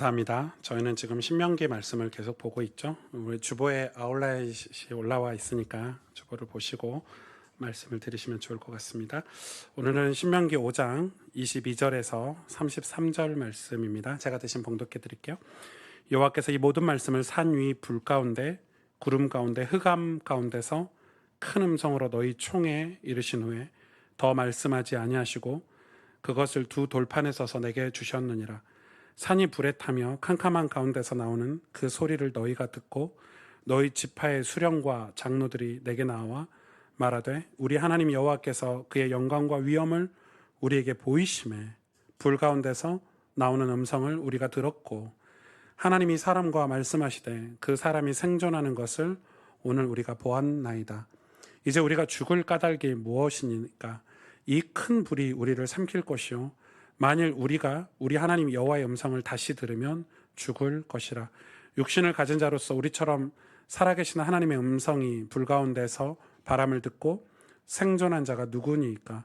감사합니다. 저희는 지금 신명기 말씀을 계속 보고 있죠. 우리 주보에 아웃라인이 올라와 있으니까 주보를 보시고 말씀을 들으시면 좋을 것 같습니다. 오늘은 신명기 5장 22절에서 33절 말씀입니다. 제가 대신 봉독해 드릴게요. 여호와께서 이 모든 말씀을 산 위 불 가운데 구름 가운데 흑암 가운데서 큰 음성으로 너희 총에 이르신 후에 더 말씀하지 아니하시고 그것을 두 돌판에 써서 내게 주셨느니라. 산이 불에 타며 캄캄한 가운데서 나오는 그 소리를 너희가 듣고 너희 지파의 수령과 장로들이 내게 나와 말하되 우리 하나님 여호와께서 그의 영광과 위엄을 우리에게 보이심에 불 가운데서 나오는 음성을 우리가 들었고 하나님이 사람과 말씀하시되 그 사람이 생존하는 것을 오늘 우리가 보았나이다. 이제 우리가 죽을 까닭이 무엇이니까 이 큰 불이 우리를 삼킬 것이요 만일 우리가 우리 하나님 여호와의 음성을 다시 들으면 죽을 것이라. 육신을 가진 자로서 우리처럼 살아계신 하나님의 음성이 불 가운데서 바람을 듣고 생존한 자가 누구니까?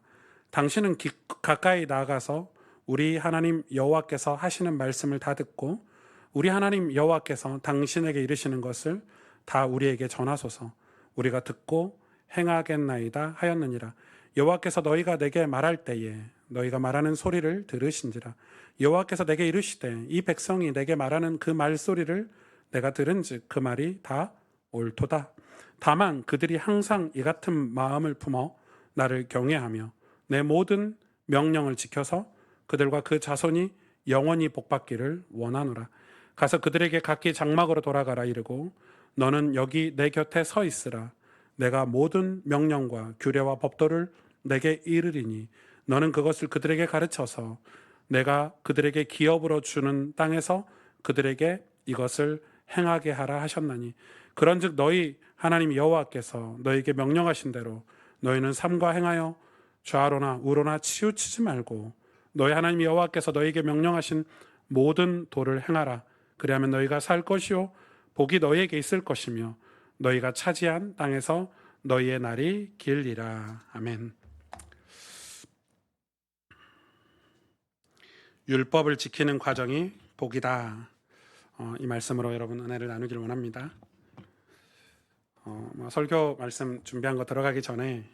당신은 가까이 나아가서 우리 하나님 여호와께서 하시는 말씀을 다 듣고 우리 하나님 여호와께서 당신에게 이르시는 것을 다 우리에게 전하소서. 우리가 듣고 행하겠나이다 하였느니라. 여호와께서 너희가 내게 말할 때에 너희가 말하는 소리를 들으신지라. 여호와께서 내게 이르시되 이 백성이 내게 말하는 그 말소리를 내가 들은즉 그 말이 다 옳도다. 다만 그들이 항상 이 같은 마음을 품어 나를 경외하며 내 모든 명령을 지켜서 그들과 그 자손이 영원히 복받기를 원하노라. 가서 그들에게 각기 장막으로 돌아가라 이르고 너는 여기 내 곁에 서 있으라. 내가 모든 명령과 규례와 법도를 내게 이르리니 너는 그것을 그들에게 가르쳐서 내가 그들에게 기업으로 주는 땅에서 그들에게 이것을 행하게 하라 하셨나니 그런즉 너희 하나님 여호와께서 너희에게 명령하신 대로 너희는 삼가 행하여 좌로나 우로나 치우치지 말고 너희 하나님 여호와께서 너희에게 명령하신 모든 도를 행하라. 그리하면 너희가 살 것이요 복이 너희에게 있을 것이며 너희가 차지한 땅에서 너희의 날이 길리라. 아멘. 율법을 지키는 과정이 복이다. 이 말씀으로 여러분 은혜를 나누기를 원합니다. 설교 말씀 준비한 거 들어가기 전에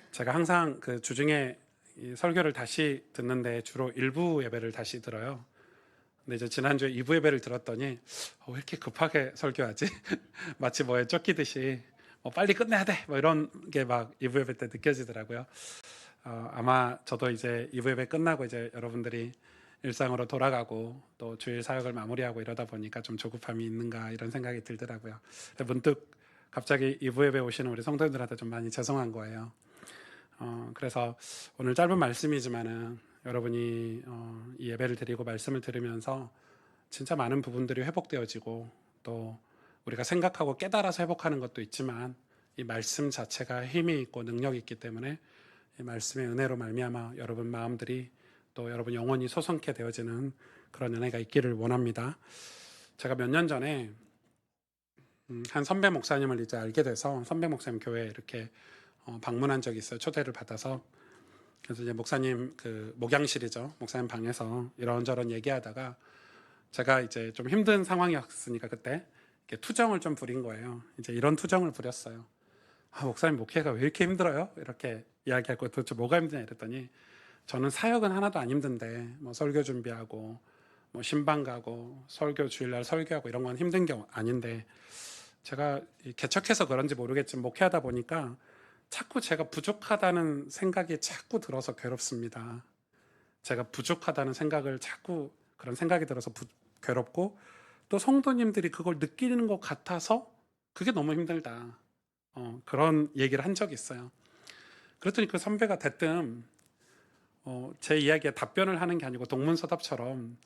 제가 항상 그 주중에 이 설교를 다시 듣는데 주로 일부 예배를 다시 들어요. 근데 이제 지난주에 2부 예배를 들었더니 왜 이렇게 급하게 설교하지? 마치 뭐에 쫓기듯이 빨리 끝내야 돼! 이런 게 막 2부 예배 때 느껴지더라고요. 아마 저도 이제 2부 예배 끝나고 이제 여러분들이 일상으로 돌아가고 또 주일 사역을 마무리하고 이러다 보니까 좀 조급함이 있는가 이런 생각이 들더라고요. 문득 갑자기 2부 예배 오시는 우리 성도님들한테 좀 많이 죄송한 거예요. 그래서 오늘 짧은 말씀이지만은 여러분이 이 예배를 드리고 말씀을 들으면서 진짜 많은 부분들이 회복되어지고 또 우리가 생각하고 깨달아서 회복하는 것도 있지만 이 말씀 자체가 힘이 있고 능력이 있기 때문에 이 말씀의 은혜로 말미암아 여러분 마음들이 또 여러분 영혼이 소성케 되어지는 그런 은혜가 있기를 원합니다. 제가 몇 년 전에 한 선배 목사님을 이제 알게 돼서 선배 목사님 교회에 이렇게 방문한 적이 있어요. 초대를 받아서. 그래서 이제 목사님 그 목양실이죠. 목사님 방에서 이런저런 얘기하다가 제가 이제 좀 힘든 상황이었으니까 그때 이렇게 투정을 좀 부린 거예요. 이제 이런 투정을 부렸어요. 목사님 목회가 왜 이렇게 힘들어요? 이렇게 이야기하고 도대체 뭐가 힘드냐 이랬더니 저는 사역은 하나도 안 힘든데 설교 준비하고 신방 가고 설교 주일날 설교하고 이런 건 힘든 게 아닌데 제가 개척해서 그런지 모르겠지만 목회하다 보니까 자꾸 제가 부족하다는 생각이 자꾸 들어서 괴롭습니다. 제가 부족하다는 생각을 자꾸 그런 생각이 들어서 괴롭고 또 성도님들이 그걸 느끼는 것 같아서 그게 너무 힘들다. 그런 얘기를 한 적이 있어요. 그랬더니 그 선배가 대뜸 제 이야기에 답변을 하는 게 아니고 동문서답처럼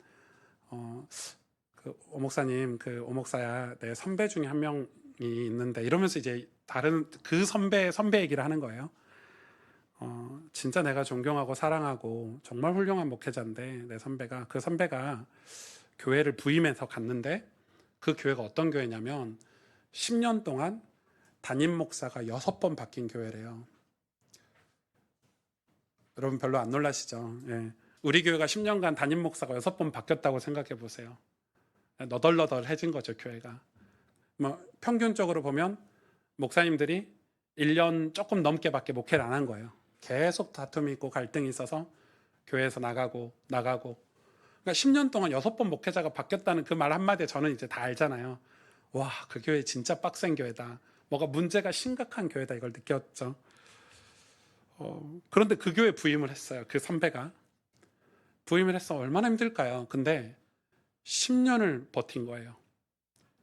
그 오목사님, 그 오목사야 내 선배 중에 한 명이 있는데 이러면서 이제 다른 그 선배 얘기를 하는 거예요. 진짜 내가 존경하고 사랑하고 정말 훌륭한 목회자인데 그 선배가 교회를 부임해서 갔는데 그 교회가 어떤 교회냐면 10년 동안 담임 목사가 6번 바뀐 교회래요. 여러분 별로 안 놀라시죠? 예. 우리 교회가 10년간 담임 목사가 6번 바뀌었다고 생각해 보세요. 너덜너덜해진 거죠, 교회가. 뭐 평균적으로 보면 목사님들이 1년 조금 넘게밖에 목회를 안 한 거예요. 계속 다툼이 있고 갈등이 있어서 교회에서 나가고. 그러니까 10년 동안 6번 목회자가 바뀌었다는 그 말 한마디에 저는 이제 다 알잖아요. 와, 그 교회 진짜 빡센 교회다. 뭐가 문제가 심각한 교회다, 이걸 느꼈죠. 그런데 그 교회 부임을 했어요. 그 선배가 부임을 해서 얼마나 힘들까요? 근데 10년을 버틴 거예요.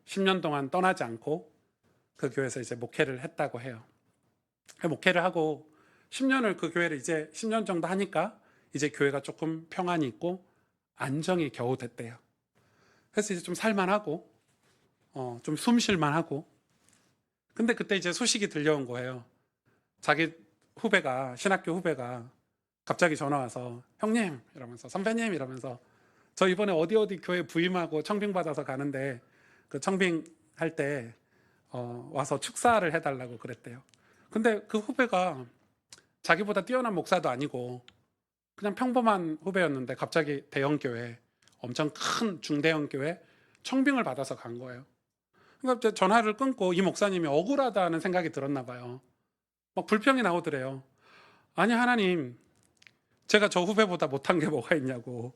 10년 동안 떠나지 않고 그 교회에서 이제 목회를 했다고 해요. 목회를 하고 10년을 그 교회를 이제 10년 정도 하니까 이제 교회가 조금 평안이 있고 안정이 겨우 됐대요. 그래서 이제 좀 살만하고 좀 숨쉴만하고. 근데 그때 이제 소식이 들려온 거예요. 자기 후배가, 신학교 후배가 갑자기 전화 와서 형님 이러면서, 선배님 이러면서, 저 이번에 어디 교회 부임하고 청빙 받아서 가는데 그 청빙 할 때 와서 축사를 해달라고 그랬대요. 근데 그 후배가 자기보다 뛰어난 목사도 아니고 그냥 평범한 후배였는데 갑자기 대형 교회, 엄청 큰 중대형 교회 청빙을 받아서 간 거예요. 그러니까 전화를 끊고 이 목사님이 억울하다는 생각이 들었나 봐요. 막 불평이 나오더래요. 아니 하나님, 제가 저 후배보다 못한 게 뭐가 있냐고.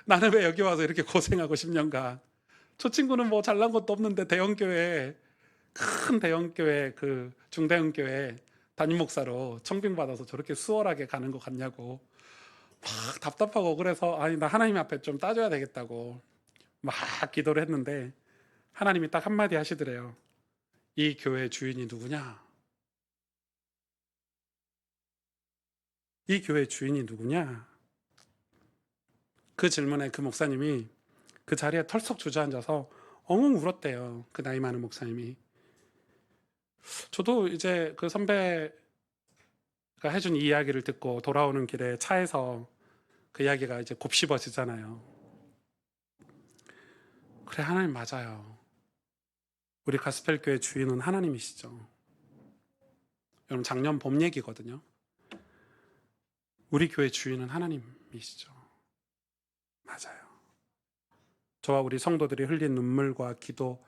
나는 왜 여기 와서 이렇게 고생하고 10년간. 저 친구는 뭐 잘난 것도 없는데 대형교회, 큰 대형교회, 그 중대형교회 담임 목사로 청빙받아서 저렇게 수월하게 가는 것 같냐고. 막 답답하고 억울해서 아니 나 하나님 앞에 좀 따져야 되겠다고 막 기도를 했는데 하나님이 딱 한마디 하시더래요. 이 교회 주인이 누구냐? 이 교회 주인이 누구냐? 그 질문에 그 목사님이 그 자리에 털썩 주저앉아서 엉엉 울었대요. 그 나이 많은 목사님이. 저도 이제 그 선배가 해준 이 이야기를 듣고 돌아오는 길에 차에서 그 이야기가 이제 곱씹어지잖아요. 그래, 하나님 맞아요. 우리 가스펠 교회 주인은 하나님이시죠. 여러분, 작년 봄 얘기거든요. 우리 교회 주인은 하나님이시죠. 맞아요. 저와 우리 성도들이 흘린 눈물과 기도,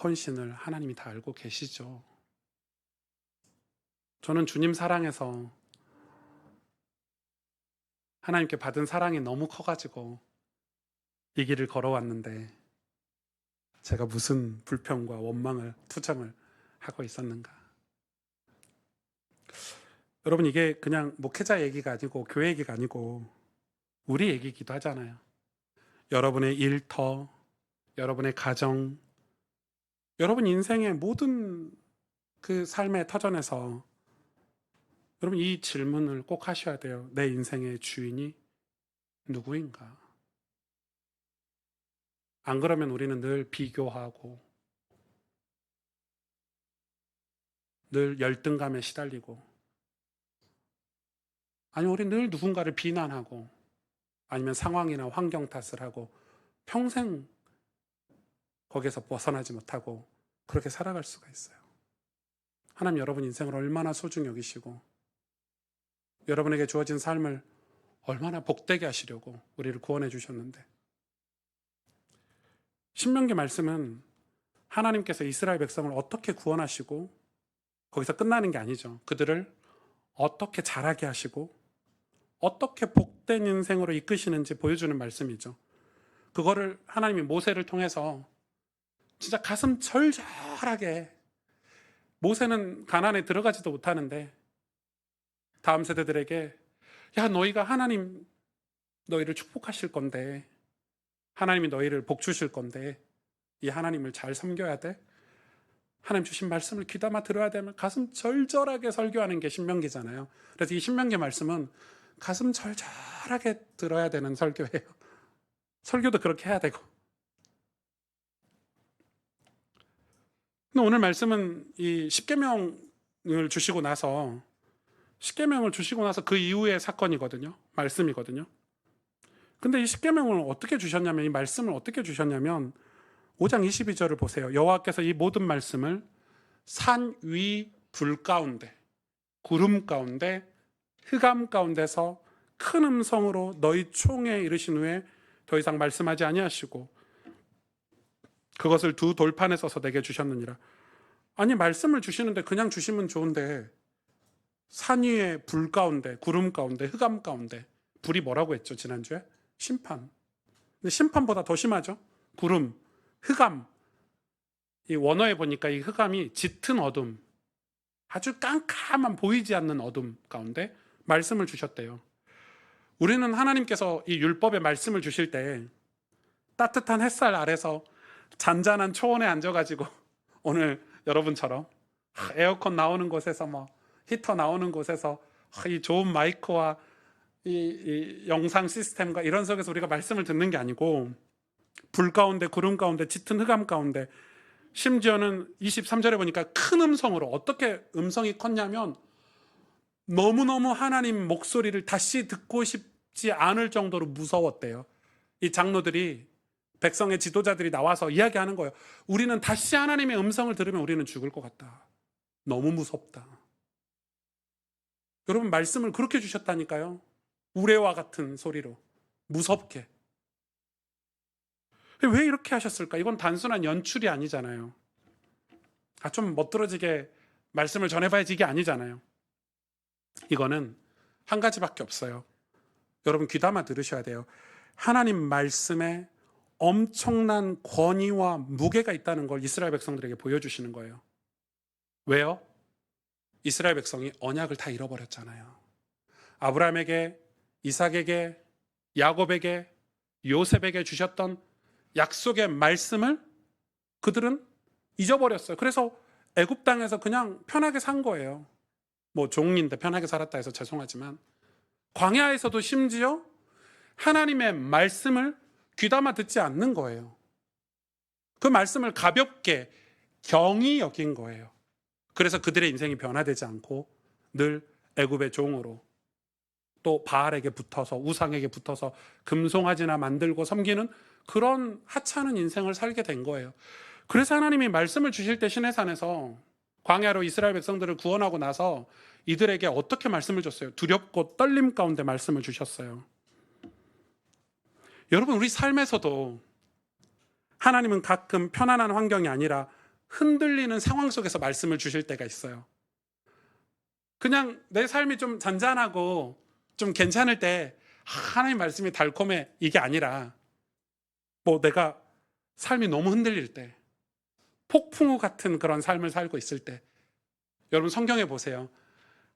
헌신을 하나님이 다 알고 계시죠. 저는 주님 사랑해서 하나님께 받은 사랑이 너무 커가지고 이 길을 걸어왔는데 제가 무슨 불평과 원망을, 투정을 하고 있었는가. 여러분, 이게 그냥 목회자 얘기가 아니고 교회 얘기가 아니고 우리 얘기이기도 하잖아요. 여러분의 일터, 여러분의 가정, 여러분 인생의 모든 그 삶의 터전에서 여러분 이 질문을 꼭 하셔야 돼요. 내 인생의 주인이 누구인가? 안 그러면 우리는 늘 비교하고 늘 열등감에 시달리고, 아니 우리 늘 누군가를 비난하고 아니면 상황이나 환경 탓을 하고 평생 거기에서 벗어나지 못하고 그렇게 살아갈 수가 있어요. 하나님 여러분 인생을 얼마나 소중히 여기시고 여러분에게 주어진 삶을 얼마나 복되게 하시려고 우리를 구원해 주셨는데, 신명기 말씀은 하나님께서 이스라엘 백성을 어떻게 구원하시고 거기서 끝나는 게 아니죠. 그들을 어떻게 자라게 하시고 어떻게 복된 인생으로 이끄시는지 보여주는 말씀이죠. 그거를 하나님이 모세를 통해서 진짜 가슴 절절하게, 모세는 가나안에 들어가지도 못하는데 다음 세대들에게 야, 너희가 하나님 너희를 축복하실 건데, 하나님이 너희를 복 주실 건데 이 하나님을 잘 섬겨야 돼. 하나님 주신 말씀을 귀담아 들어야 되면 가슴 절절하게 설교하는 게 신명기잖아요. 그래서 이 신명기 말씀은 가슴 절절하게 들어야 되는 설교예요. 설교도 그렇게 해야 되고. 근데 오늘 말씀은 이 십계명을 주시고 나서 그 이후의 사건이거든요. 말씀이거든요. 근데 이 십계명을 어떻게 주셨냐면, 이 말씀을 어떻게 주셨냐면 5장 22절을 보세요. 여호와께서 이 모든 말씀을 산 위 불 가운데, 구름 가운데, 흑암 가운데서 큰 음성으로 너희 총에 이르신 후에 더 이상 말씀하지 아니하시고 그것을 두 돌판에 써서 내게 주셨느니라. 아니, 말씀을 주시는데 그냥 주시면 좋은데 산 위에 불 가운데, 구름 가운데, 흑암 가운데, 불이 뭐라고 했죠 지난주에? 심판. 근데 심판보다 더 심하죠. 구름, 흑암. 이 원어에 보니까 이 흑암이 짙은 어둠, 아주 깜깜한 보이지 않는 어둠 가운데 말씀을 주셨대요. 우리는 하나님께서 이 율법의 말씀을 주실 때 따뜻한 햇살 아래서 잔잔한 초원에 앉아가지고 오늘 여러분처럼 에어컨 나오는 곳에서 뭐 히터 나오는 곳에서 이 좋은 마이크와 이 영상 시스템과 이런 속에서 우리가 말씀을 듣는 게 아니고 불 가운데, 구름 가운데, 짙은 흑암 가운데, 심지어는 23절에 보니까 큰 음성으로, 어떻게 음성이 컸냐면 너무너무 하나님 목소리를 다시 듣고 싶지 않을 정도로 무서웠대요. 이 장로들이, 백성의 지도자들이 나와서 이야기하는 거예요. 우리는 다시 하나님의 음성을 들으면 우리는 죽을 것 같다. 너무 무섭다. 여러분, 말씀을 그렇게 주셨다니까요. 우레와 같은 소리로 무섭게. 왜 이렇게 하셨을까? 이건 단순한 연출이 아니잖아요. 좀 멋들어지게 말씀을 전해봐야지 이게 아니잖아요. 이거는 한 가지밖에 없어요. 여러분 귀담아 들으셔야 돼요. 하나님 말씀에 엄청난 권위와 무게가 있다는 걸 이스라엘 백성들에게 보여주시는 거예요. 왜요? 이스라엘 백성이 언약을 다 잃어버렸잖아요. 아브라함에게, 이삭에게, 야곱에게, 요셉에게 주셨던 약속의 말씀을 그들은 잊어버렸어요. 그래서 애굽 땅에서 그냥 편하게 산 거예요. 뭐 종인데 편하게 살았다 해서 죄송하지만 광야에서도 심지어 하나님의 말씀을 귀담아 듣지 않는 거예요. 그 말씀을 가볍게 경히 여긴 거예요. 그래서 그들의 인생이 변화되지 않고 늘 애굽의 종으로, 또 바알에게 붙어서, 우상에게 붙어서 금송아지나 만들고 섬기는 그런 하찮은 인생을 살게 된 거예요. 그래서 하나님이 말씀을 주실 때 시내산에서 광야로 이스라엘 백성들을 구원하고 나서 이들에게 어떻게 말씀을 줬어요? 두렵고 떨림 가운데 말씀을 주셨어요. 여러분, 우리 삶에서도 하나님은 가끔 편안한 환경이 아니라 흔들리는 상황 속에서 말씀을 주실 때가 있어요. 그냥 내 삶이 좀 잔잔하고 좀 괜찮을 때 하나님 말씀이 달콤해, 이게 아니라 뭐 내가 삶이 너무 흔들릴 때, 폭풍우 같은 그런 삶을 살고 있을 때, 여러분 성경에 보세요.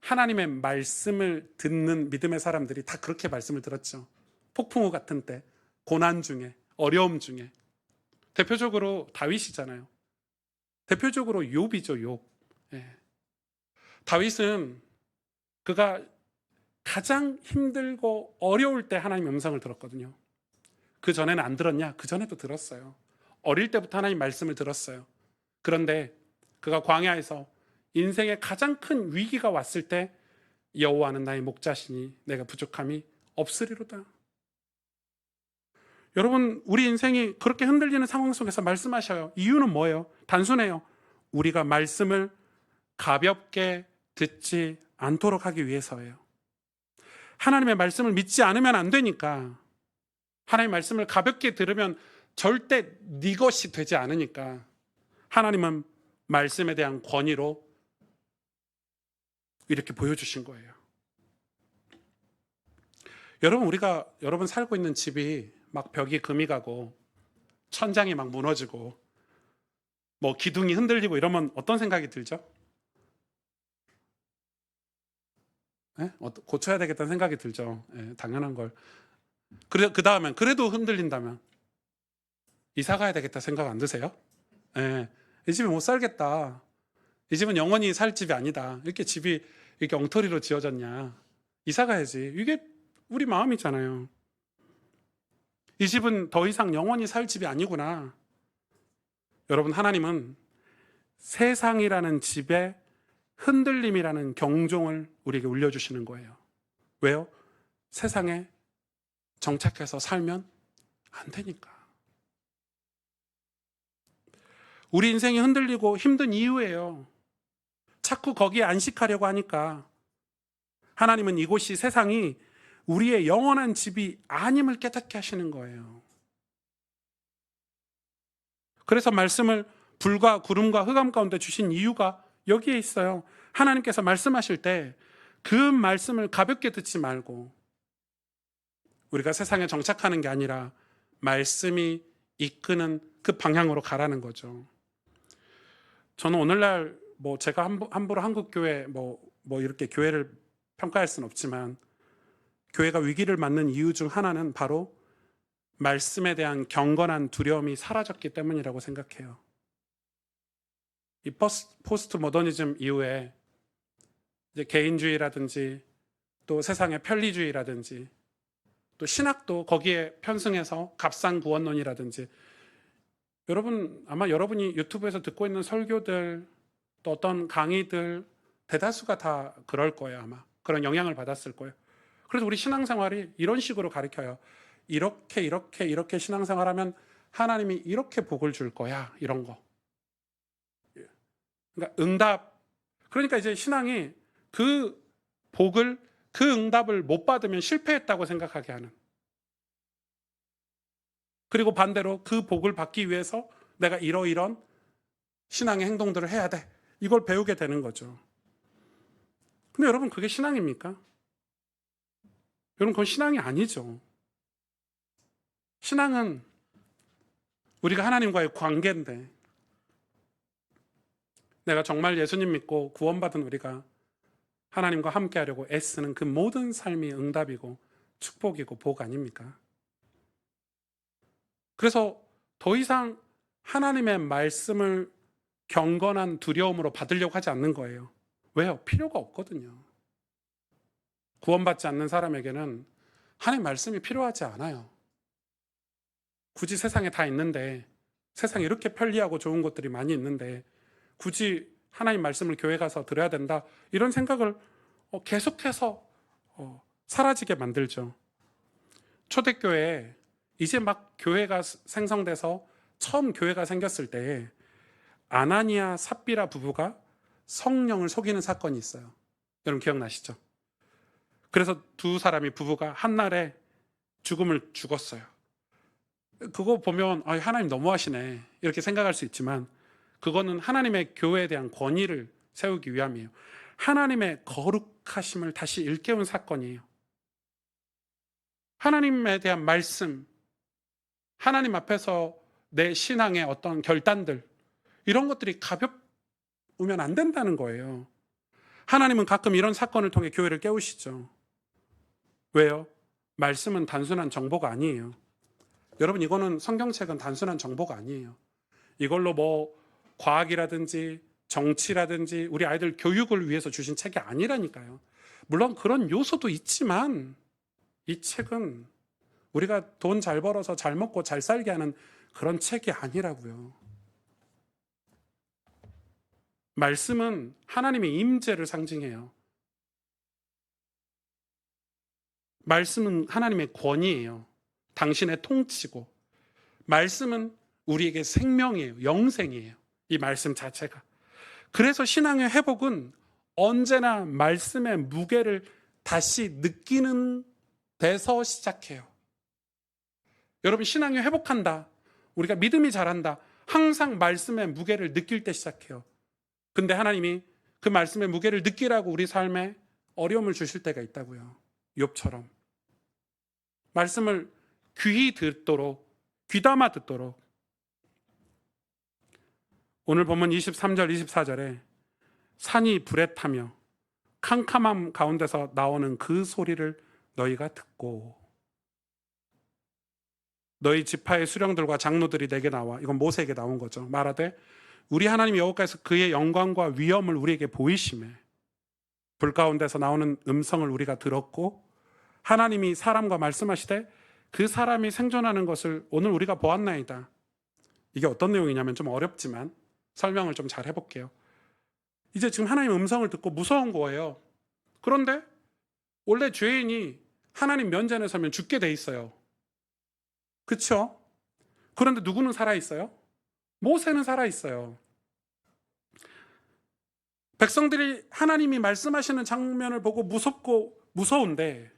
하나님의 말씀을 듣는 믿음의 사람들이 다 그렇게 말씀을 들었죠. 폭풍우 같은 때, 고난 중에, 어려움 중에. 대표적으로 다윗이잖아요. 대표적으로 욥이죠, 욥. 예. 다윗은 그가 가장 힘들고 어려울 때 하나님의 음성을 들었거든요. 그 전에는 안 들었냐? 그 전에도 들었어요. 어릴 때부터 하나님 말씀을 들었어요. 그런데 그가 광야에서 인생의 가장 큰 위기가 왔을 때 여호와는 나의 목자시니 내가 부족함이 없으리로다. 여러분, 우리 인생이 그렇게 흔들리는 상황 속에서 말씀하셔요. 이유는 뭐예요? 단순해요. 우리가 말씀을 가볍게 듣지 않도록 하기 위해서예요. 하나님의 말씀을 믿지 않으면 안 되니까, 하나님의 말씀을 가볍게 들으면 절대 네 것이 되지 않으니까 하나님은 말씀에 대한 권위로 이렇게 보여주신 거예요. 여러분 살고 있는 집이 막 벽이 금이 가고 천장이 막 무너지고 뭐 기둥이 흔들리고 이러면 어떤 생각이 들죠? 네? 고쳐야 되겠다는 생각이 들죠. 네, 당연한 걸. 그 다음엔 그래도 흔들린다면 이사 가야 되겠다 생각 안 드세요? 네, 이 집에 못 살겠다. 이 집은 영원히 살 집이 아니다. 이렇게 집이 이렇게 엉터리로 지어졌냐. 이사 가야지. 이게 우리 마음이잖아요. 이 집은 더 이상 영원히 살 집이 아니구나. 여러분, 하나님은 세상이라는 집에 흔들림이라는 경종을 우리에게 울려주시는 거예요. 왜요? 세상에 정착해서 살면 안 되니까. 우리 인생이 흔들리고 힘든 이유예요. 자꾸 거기에 안식하려고 하니까. 하나님은 이곳이, 세상이 우리의 영원한 집이 아님을 깨닫게 하시는 거예요. 그래서 말씀을 불과 구름과 흑암 가운데 주신 이유가 여기에 있어요. 하나님께서 말씀하실 때 그 말씀을 가볍게 듣지 말고 우리가 세상에 정착하는 게 아니라 말씀이 이끄는 그 방향으로 가라는 거죠. 저는 오늘날 제가 함부로 한국 교회 이렇게 교회를 평가할 수는 없지만 교회가 위기를 맞는 이유 중 하나는 바로 말씀에 대한 경건한 두려움이 사라졌기 때문이라고 생각해요. 이 포스트 모더니즘 이후에 이제 개인주의라든지 또 세상의 편리주의라든지 또 신학도 거기에 편승해서 값상구원론이라든지 아마 여러분이 유튜브에서 듣고 있는 설교들 또 어떤 강의들 대다수가 다 그럴 거예요. 아마 그런 영향을 받았을 거예요. 그래서 우리 신앙생활이 이런 식으로 가르쳐요. 이렇게 신앙생활하면 하나님이 이렇게 복을 줄 거야. 이런 거. 그러니까 응답. 그러니까 이제 신앙이 그 복을 그 응답을 못 받으면 실패했다고 생각하게 하는. 그리고 반대로 그 복을 받기 위해서 내가 이런 신앙의 행동들을 해야 돼. 이걸 배우게 되는 거죠. 근데 여러분 그게 신앙입니까? 여러분 그건 신앙이 아니죠. 신앙은 우리가 하나님과의 관계인데 내가 정말 예수님 믿고 구원받은 우리가 하나님과 함께하려고 애쓰는 그 모든 삶이 응답이고 축복이고 복 아닙니까? 그래서 더 이상 하나님의 말씀을 경건한 두려움으로 받으려고 하지 않는 거예요. 왜요? 필요가 없거든요. 구원받지 않는 사람에게는 하나님 말씀이 필요하지 않아요. 굳이 세상에 다 있는데, 세상에 이렇게 편리하고 좋은 것들이 많이 있는데 굳이 하나님 말씀을 교회 가서 들어야 된다, 이런 생각을 계속해서 사라지게 만들죠. 초대교회에 이제 막 교회가 생성돼서 처음 교회가 생겼을 때 아나니아 삽비라 부부가 성령을 속이는 사건이 있어요. 여러분 기억나시죠? 그래서 두 사람이 부부가 한날에 죽음을 죽었어요. 그거 보면 하나님 너무하시네 이렇게 생각할 수 있지만 그거는 하나님의 교회에 대한 권위를 세우기 위함이에요. 하나님의 거룩하심을 다시 일깨운 사건이에요. 하나님에 대한 말씀, 하나님 앞에서 내 신앙의 어떤 결단들, 이런 것들이 가볍우면 안 된다는 거예요. 하나님은 가끔 이런 사건을 통해 교회를 깨우시죠. 왜요? 말씀은 단순한 정보가 아니에요. 여러분 이거는 성경책은 단순한 정보가 아니에요. 이걸로 과학이라든지 정치라든지 우리 아이들 교육을 위해서 주신 책이 아니라니까요. 물론 그런 요소도 있지만 이 책은 우리가 돈 잘 벌어서 잘 먹고 잘 살게 하는 그런 책이 아니라고요. 말씀은 하나님의 임재를 상징해요. 말씀은 하나님의 권위예요. 당신의 통치고, 말씀은 우리에게 생명이에요. 영생이에요. 이 말씀 자체가. 그래서 신앙의 회복은 언제나 말씀의 무게를 다시 느끼는 데서 시작해요. 여러분 신앙이 회복한다, 우리가 믿음이 자란다, 항상 말씀의 무게를 느낄 때 시작해요. 근데 하나님이 그 말씀의 무게를 느끼라고 우리 삶에 어려움을 주실 때가 있다고요. 욥처럼 말씀을 귀히 듣도록, 귀담아 듣도록. 오늘 본문 23절 24절에 산이 불에 타며 캄캄함 가운데서 나오는 그 소리를 너희가 듣고 너희 지파의 수령들과 장로들이 내게 나와, 이건 모세에게 나온 거죠. 말하되 우리 하나님 여호와께서 그의 영광과 위엄을 우리에게 보이시매 불 가운데서 나오는 음성을 우리가 들었고 하나님이 사람과 말씀하시되 그 사람이 생존하는 것을 오늘 우리가 보았나이다. 이게 어떤 내용이냐면 좀 어렵지만 설명을 좀 잘 해볼게요. 이제 지금 하나님 음성을 듣고 무서운 거예요. 그런데 원래 죄인이 하나님 면전에 서면 죽게 돼 있어요. 그렇죠? 그런데 누구는 살아있어요? 모세는 살아있어요. 백성들이 하나님이 말씀하시는 장면을 보고 무섭고 무서운데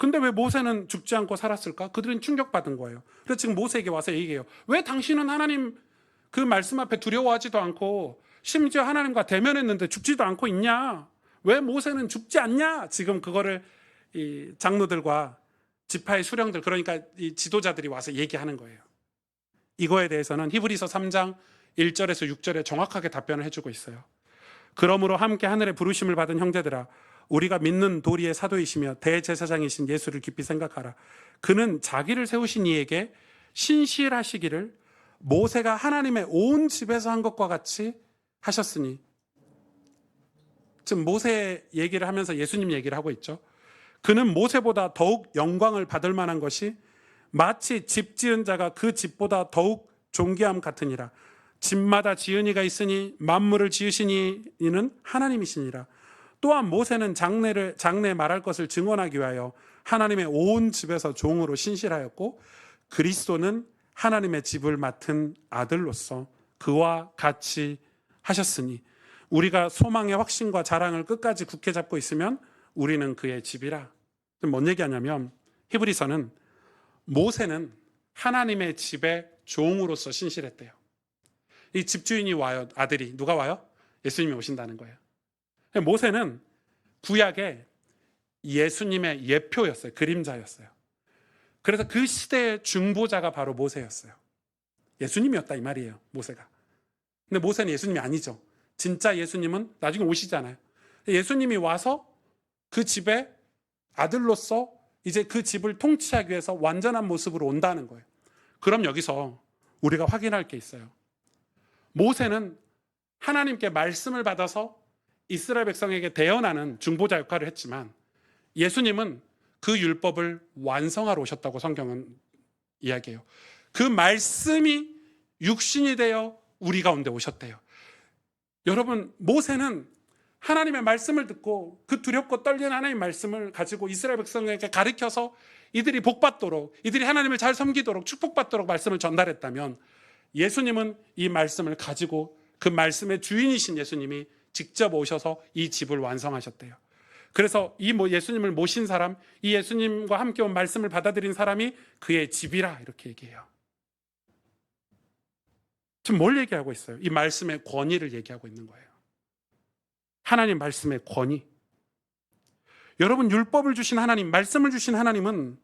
근데 왜 모세는 죽지 않고 살았을까? 그들은 충격받은 거예요. 그래서 지금 모세에게 와서 얘기해요. 왜 당신은 하나님 그 말씀 앞에 두려워하지도 않고 심지어 하나님과 대면했는데 죽지도 않고 있냐? 왜 모세는 죽지 않냐? 지금 그거를 이 장로들과 지파의 수령들, 그러니까 이 지도자들이 와서 얘기하는 거예요. 이거에 대해서는 히브리서 3장 1절에서 6절에 정확하게 답변을 해주고 있어요. 그러므로 함께 하늘의 부르심을 받은 형제들아, 우리가 믿는 도리의 사도이시며 대제사장이신 예수를 깊이 생각하라. 그는 자기를 세우신 이에게 신실하시기를 모세가 하나님의 온 집에서 한 것과 같이 하셨으니, 지금 모세 얘기를 하면서 예수님 얘기를 하고 있죠. 그는 모세보다 더욱 영광을 받을 만한 것이 마치 집 지은 자가 그 집보다 더욱 존귀함 같으니라. 집마다 지은 이가 있으니 만물을 지으신 이는 하나님이시니라. 또한 모세는 장래에 말할 것을 증언하기 위하여 하나님의 온 집에서 종으로 신실하였고, 그리스도는 하나님의 집을 맡은 아들로서 그와 같이 하셨으니, 우리가 소망의 확신과 자랑을 끝까지 굳게 잡고 있으면 우리는 그의 집이라. 뭔 얘기하냐면, 히브리서는 모세는 하나님의 집의 종으로서 신실했대요. 이 집주인이 와요. 아들이. 누가 와요? 예수님이 오신다는 거예요. 모세는 구약의 예수님의 예표였어요. 그림자였어요. 그래서 그 시대의 중보자가 바로 모세였어요. 예수님이었다 이 말이에요, 모세가. 근데 모세는 예수님이 아니죠. 진짜 예수님은 나중에 오시잖아요. 예수님이 와서 그 집의 아들로서 이제 그 집을 통치하기 위해서 완전한 모습으로 온다는 거예요. 그럼 여기서 우리가 확인할 게 있어요. 모세는 하나님께 말씀을 받아서 이스라엘 백성에게 대언하는 중보자 역할을 했지만, 예수님은 그 율법을 완성하러 오셨다고 성경은 이야기해요. 그 말씀이 육신이 되어 우리 가운데 오셨대요. 여러분, 모세는 하나님의 말씀을 듣고 그 두렵고 떨리는 하나님의 말씀을 가지고 이스라엘 백성에게 가르쳐서 이들이 복받도록, 이들이 하나님을 잘 섬기도록, 축복받도록 말씀을 전달했다면, 예수님은 이 말씀을 가지고 그 말씀의 주인이신 예수님이 직접 오셔서 이 집을 완성하셨대요. 그래서 이 예수님을 모신 사람, 이 예수님과 함께 온 말씀을 받아들인 사람이 그의 집이라 이렇게 얘기해요. 지금 뭘 얘기하고 있어요? 이 말씀의 권위를 얘기하고 있는 거예요. 하나님 말씀의 권위. 여러분, 율법을 주신 하나님, 말씀을 주신 하나님은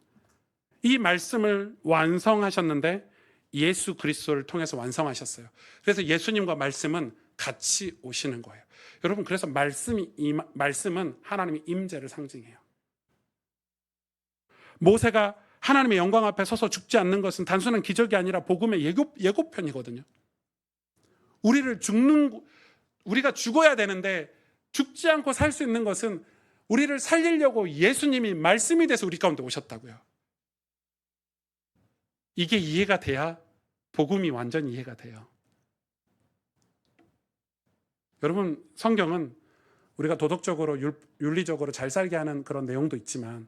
이 말씀을 완성하셨는데 예수 그리스도를 통해서 완성하셨어요. 그래서 예수님과 말씀은 같이 오시는 거예요. 여러분, 그래서 말씀은 하나님의 임재를 상징해요. 모세가 하나님의 영광 앞에 서서 죽지 않는 것은 단순한 기적이 아니라 복음의 예고편이거든요. 우리가 죽어야 되는데 죽지 않고 살 수 있는 것은 우리를 살리려고 예수님이 말씀이 돼서 우리 가운데 오셨다고요. 이게 이해가 돼야 복음이 완전히 이해가 돼요. 여러분, 성경은 우리가 도덕적으로 윤리적으로 잘 살게 하는 그런 내용도 있지만,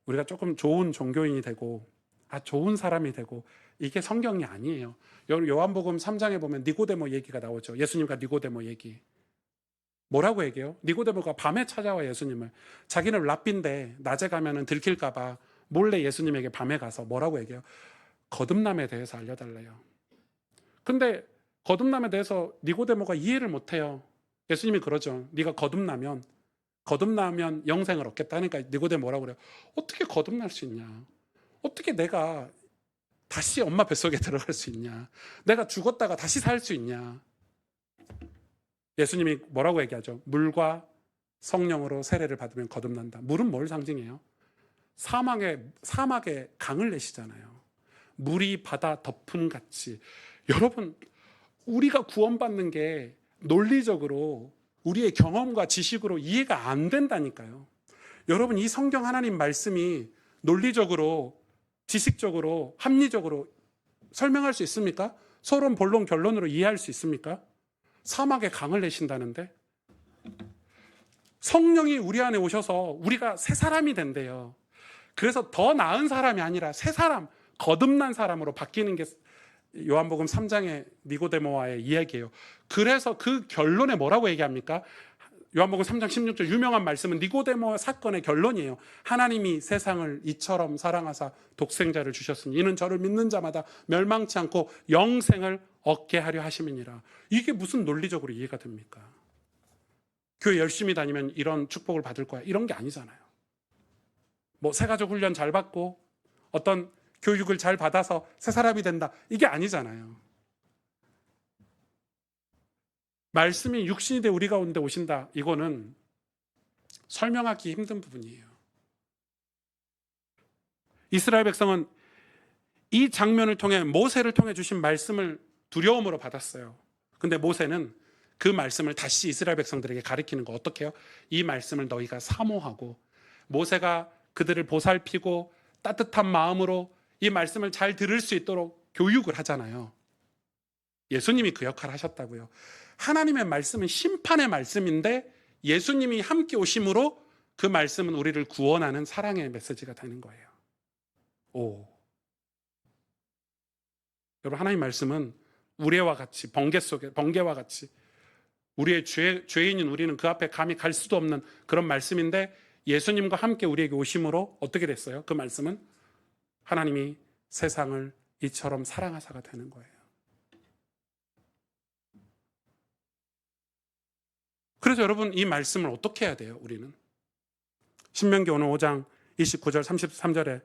우리가 조금 좋은 종교인이 되고 좋은 사람이 되고, 이게 성경이 아니에요. 요한복음 3장에 보면 니고데모 얘기가 나오죠. 예수님과 니고데모 얘기. 뭐라고 얘기해요? 니고데모가 밤에 찾아와 예수님을. 자기는 랍비인데 낮에 가면은 들킬까 봐 몰래 예수님에게 밤에 가서 뭐라고 얘기해요? 거듭남에 대해서 알려달래요. 근데 거듭남에 대해서 니고데모가 이해를 못해요. 예수님이 그러죠. 네가 거듭나면 영생을 얻겠다 하니까 니고데모 뭐라고 그래요? 어떻게 거듭날 수 있냐? 어떻게 내가 다시 엄마 뱃속에 들어갈 수 있냐? 내가 죽었다가 다시 살 수 있냐? 예수님이 뭐라고 얘기하죠? 물과 성령으로 세례를 받으면 거듭난다. 물은 뭘 상징해요? 사막에 강을 내시잖아요. 물이 바다 덮음같이. 여러분, 우리가 구원받는 게 논리적으로 우리의 경험과 지식으로 이해가 안 된다니까요. 여러분, 이 성경 하나님 말씀이 논리적으로, 지식적으로, 합리적으로 설명할 수 있습니까? 서론, 본론, 결론으로 이해할 수 있습니까? 사막에 강을 내신다는데, 성령이 우리 안에 오셔서 우리가 새 사람이 된대요. 그래서 더 나은 사람이 아니라 새 사람, 거듭난 사람으로 바뀌는 게 요한복음 3장의 니고데모와의 이야기예요. 그래서 그 결론에 뭐라고 얘기합니까? 요한복음 3장 16절 유명한 말씀은 니고데모 사건의 결론이에요. 하나님이 세상을 이처럼 사랑하사 독생자를 주셨으니 이는 저를 믿는 자마다 멸망치 않고 영생을 얻게 하려 하심이니라. 이게 무슨 논리적으로 이해가 됩니까? 교회 열심히 다니면 이런 축복을 받을 거야, 이런 게 아니잖아요. 뭐 새가족 훈련 잘 받고 어떤 교육을 잘 받아서 새 사람이 된다, 이게 아니잖아요. 말씀이 육신이 돼 우리 가운데 오신다, 이거는 설명하기 힘든 부분이에요. 이스라엘 백성은 이 장면을 통해, 모세를 통해 주신 말씀을 두려움으로 받았어요. 근데 모세는 그 말씀을 다시 이스라엘 백성들에게 가르치는 거 어떻게 해요? 이 말씀을 너희가 사모하고, 모세가 그들을 보살피고 따뜻한 마음으로 이 말씀을 잘 들을 수 있도록 교육을 하잖아요. 예수님이 그 역할을 하셨다고요. 하나님의 말씀은 심판의 말씀인데 예수님이 함께 오심으로 그 말씀은 우리를 구원하는 사랑의 메시지가 되는 거예요. 오. 여러분, 하나님의 말씀은 우레와 같이, 번개와 같이 우리의 죄인인 우리는 그 앞에 감히 갈 수도 없는 그런 말씀인데, 예수님과 함께 우리에게 오심으로 어떻게 됐어요? 그 말씀은 하나님이 세상을 이처럼 사랑하사가 되는 거예요. 그래서 여러분, 이 말씀을 어떻게 해야 돼요? 우리는 신명기 오늘 5장 29절 33절에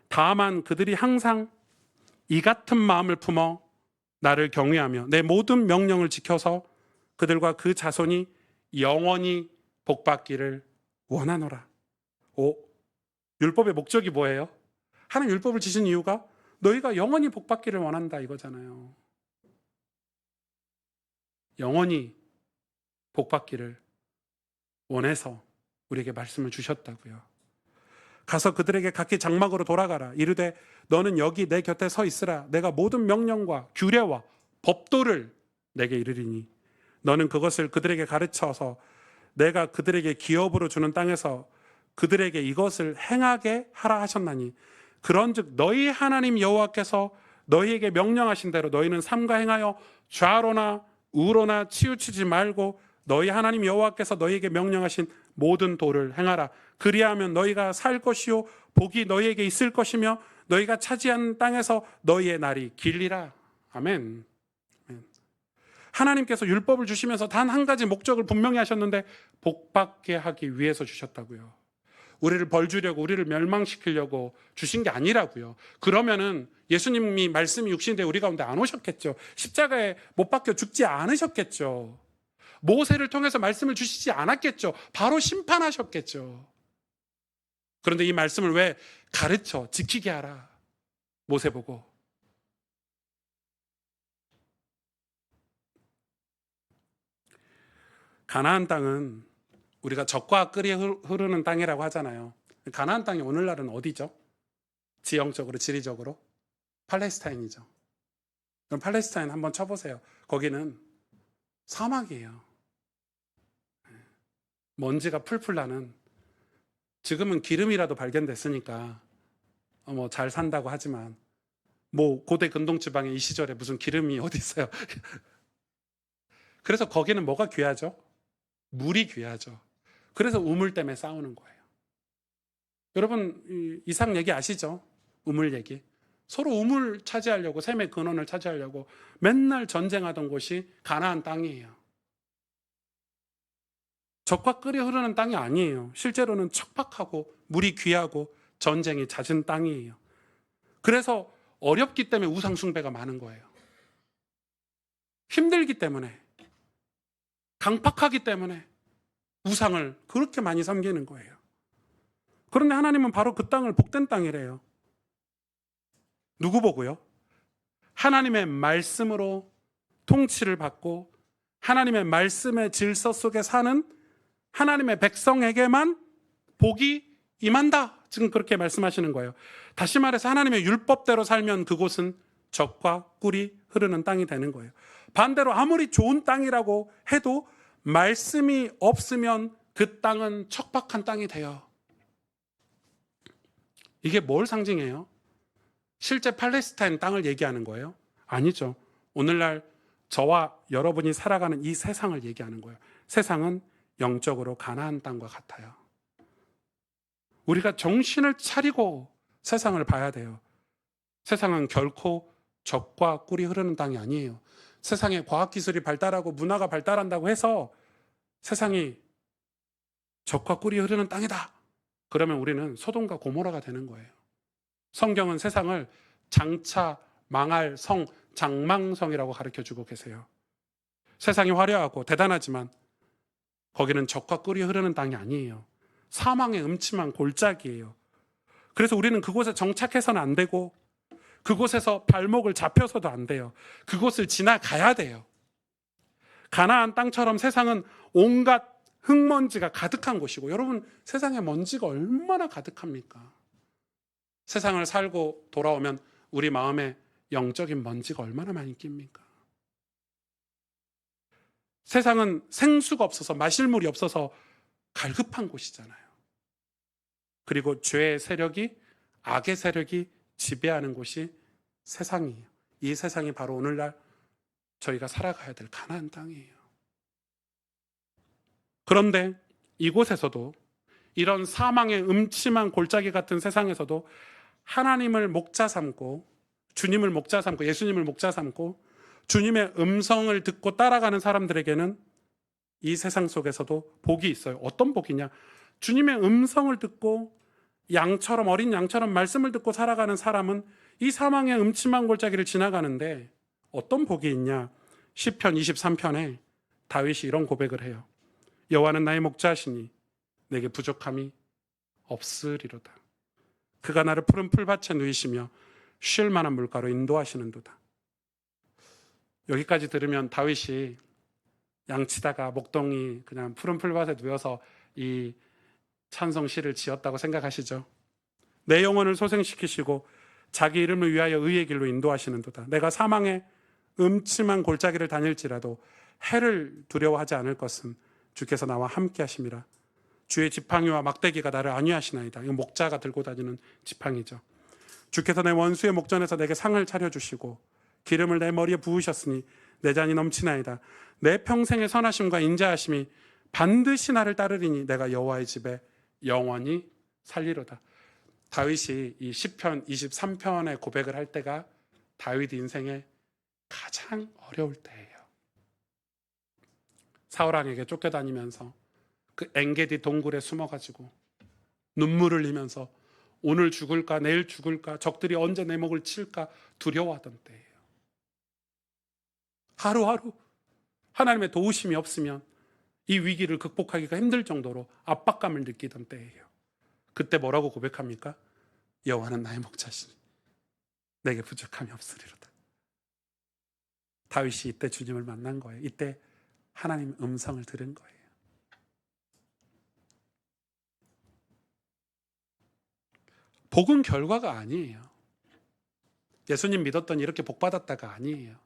다만 그들이 항상 이 같은 마음을 품어 나를 경외하며 내 모든 명령을 지켜서 그들과 그 자손이 영원히 복받기를 원하노라. 오, 율법의 목적이 뭐예요? 하나님 율법을 지신 이유가 너희가 영원히 복받기를 원한다, 이거잖아요. 영원히 복받기를 원해서 우리에게 말씀을 주셨다고요. 가서 그들에게 각기 장막으로 돌아가라. 이르되 너는 여기 내 곁에 서 있으라. 내가 모든 명령과 규례와 법도를 내게 이르리니 너는 그것을 그들에게 가르쳐서 내가 그들에게 기업으로 주는 땅에서 그들에게 이것을 행하게 하라 하셨나니 그런즉 너희 하나님 여호와께서 너희에게 명령하신 대로 너희는 삼가 행하여 좌로나 우로나 치우치지 말고 너희 하나님 여호와께서 너희에게 명령하신 모든 도를 행하라. 그리하면 너희가 살 것이요 복이 너희에게 있을 것이며 너희가 차지한 땅에서 너희의 날이 길리라. 아멘. 하나님께서 율법을 주시면서 단 한 가지 목적을 분명히 하셨는데 복받게 하기 위해서 주셨다고요. 우리를 벌주려고, 우리를 멸망시키려고 주신 게 아니라고요. 그러면은 예수님이 말씀이 육신인데 우리 가운데 안 오셨겠죠. 십자가에 못 박혀 죽지 않으셨겠죠. 모세를 통해서 말씀을 주시지 않았겠죠. 바로 심판하셨겠죠. 그런데 이 말씀을 왜 가르쳐 지키게 하라, 모세 보고. 가나안 땅은 우리가 젖과 꿀이 흐르는 땅이라고 하잖아요. 가나안 땅이 오늘날은 어디죠? 지형적으로, 지리적으로 팔레스타인이죠. 그럼 팔레스타인 한번 쳐보세요. 거기는 사막이에요. 먼지가 풀풀 나는, 지금은 기름이라도 발견됐으니까 뭐 잘 산다고 하지만 뭐 고대 근동지방에 이 시절에 무슨 기름이 어디 있어요? 그래서 거기는 뭐가 귀하죠? 물이 귀하죠. 그래서 우물 때문에 싸우는 거예요. 여러분, 이삭 얘기 아시죠? 우물 얘기. 서로 우물 차지하려고, 샘의 근원을 차지하려고 맨날 전쟁하던 곳이 가나안 땅이에요. 젖과 꿀이 흐르는 땅이 아니에요. 실제로는 척박하고 물이 귀하고 전쟁이 잦은 땅이에요. 그래서 어렵기 때문에 우상 숭배가 많은 거예요. 힘들기 때문에, 강팍하기 때문에 우상을 그렇게 많이 섬기는 거예요. 그런데 하나님은 바로 그 땅을 복된 땅이래요. 누구 보고요? 하나님의 말씀으로 통치를 받고 하나님의 말씀의 질서 속에 사는 하나님의 백성에게만 복이 임한다. 지금 그렇게 말씀하시는 거예요. 다시 말해서 하나님의 율법대로 살면 그곳은 젖과 꿀이 흐르는 땅이 되는 거예요. 반대로 아무리 좋은 땅이라고 해도 말씀이 없으면 그 땅은 척박한 땅이 돼요. 이게 뭘 상징해요? 실제 팔레스타인 땅을 얘기하는 거예요? 아니죠. 오늘날 저와 여러분이 살아가는 이 세상을 얘기하는 거예요. 세상은 영적으로 가나안 땅과 같아요. 우리가 정신을 차리고 세상을 봐야 돼요. 세상은 결코 적과 꿀이 흐르는 땅이 아니에요. 세상에 과학기술이 발달하고 문화가 발달한다고 해서 세상이 적과 꿀이 흐르는 땅이다. 그러면 우리는 소돔과 고모라가 되는 거예요. 성경은 세상을 장차 망할 성, 장망성이라고 가르쳐주고 계세요. 세상이 화려하고 대단하지만 거기는 적과 꿀이 흐르는 땅이 아니에요. 사망의 음침한 골짜기예요. 그래서 우리는 그곳에 정착해서는 안 되고 그곳에서 발목을 잡혀서도 안 돼요. 그곳을 지나가야 돼요. 가나안 땅처럼 세상은 온갖 흙먼지가 가득한 곳이고, 여러분 세상에 먼지가 얼마나 가득합니까? 세상을 살고 돌아오면 우리 마음에 영적인 먼지가 얼마나 많이 낍니까? 세상은 생수가 없어서, 마실 물이 없어서 갈급한 곳이잖아요. 그리고 죄의 세력이, 악의 세력이 지배하는 곳이 세상이에요. 이 세상이 바로 오늘날 저희가 살아가야 될 가나안 땅이에요. 그런데 이곳에서도, 이런 사망의 음침한 골짜기 같은 세상에서도 하나님을 목자 삼고, 주님을 목자 삼고, 예수님을 목자 삼고 주님의 음성을 듣고 따라가는 사람들에게는 이 세상 속에서도 복이 있어요. 어떤 복이냐? 주님의 음성을 듣고 양처럼, 어린 양처럼 말씀을 듣고 살아가는 사람은 이 사망의 음침한 골짜기를 지나가는데 어떤 복이 있냐? 시편 23편에 다윗이 이런 고백을 해요. 여호와는 나의 목자시니 내게 부족함이 없으리로다. 그가 나를 푸른 풀밭에 누이시며 쉴 만한 물가로 인도하시는도다. 여기까지 들으면 다윗이 양치다가 목동이 그냥 푸른 풀밭에 누워서 이 찬송시를 지었다고 생각하시죠? 내 영혼을 소생시키시고 자기 이름을 위하여 의의 길로 인도하시는도다. 내가 사망의 음침한 골짜기를 다닐지라도 해를 두려워하지 않을 것은 주께서 나와 함께 하심이라. 주의 지팡이와 막대기가 나를 안위하시나이다. 이거 목자가 들고 다니는 지팡이죠. 주께서 내 원수의 목전에서 내게 상을 차려주시고 기름을 내 머리에 부으셨으니 내 잔이 넘치나이다. 내 평생의 선하심과 인자하심이 반드시 나를 따르리니 내가 여호와의 집에 영원히 살리로다. 다윗이 이 시편 23편의 고백을 할 때가 다윗 인생의 가장 어려울 때예요. 사울 왕에게 쫓겨다니면서 그 엔게디 동굴에 숨어가지고 눈물을 흘리면서 오늘 죽을까 내일 죽을까 적들이 언제 내 목을 칠까 두려워하던 때예요. 하루하루 하나님의 도우심이 없으면 이 위기를 극복하기가 힘들 정도로 압박감을 느끼던 때예요. 그때 뭐라고 고백합니까? 여호와는 나의 목자시니 내게 부족함이 없으리로다. 다윗이 이때 주님을 만난 거예요. 이때 하나님 음성을 들은 거예요. 복은 결과가 아니에요. 예수님 믿었더니 이렇게 복 받았다가 아니에요.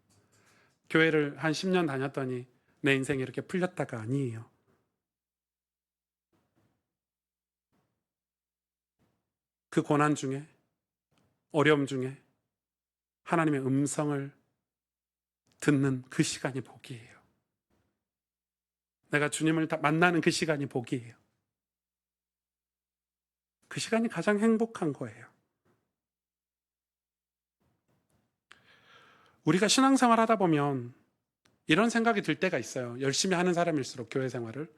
교회를 한 10년 다녔더니 내 인생이 이렇게 풀렸다가 아니에요. 그 고난 중에, 어려움 중에 하나님의 음성을 듣는 그 시간이 복이에요. 내가 주님을 만나는 그 시간이 복이에요. 그 시간이 가장 행복한 거예요. 우리가 신앙생활 하다 보면 이런 생각이 들 때가 있어요. 열심히 하는 사람일수록 교회 생활을.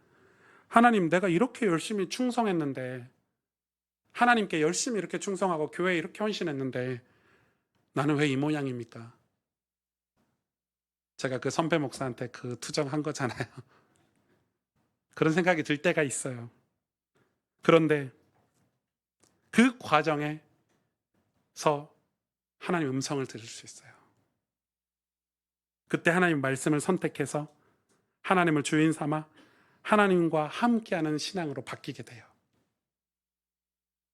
하나님, 내가 이렇게 열심히 충성했는데, 하나님께 열심히 이렇게 충성하고 교회에 이렇게 헌신했는데 나는 왜 이 모양입니까? 제가 그 선배 목사한테 그 투정한 거잖아요. 그런 생각이 들 때가 있어요. 그런데 그 과정에서 하나님 음성을 들을 수 있어요. 그때 하나님 말씀을 선택해서 하나님을 주인 삼아 하나님과 함께하는 신앙으로 바뀌게 돼요.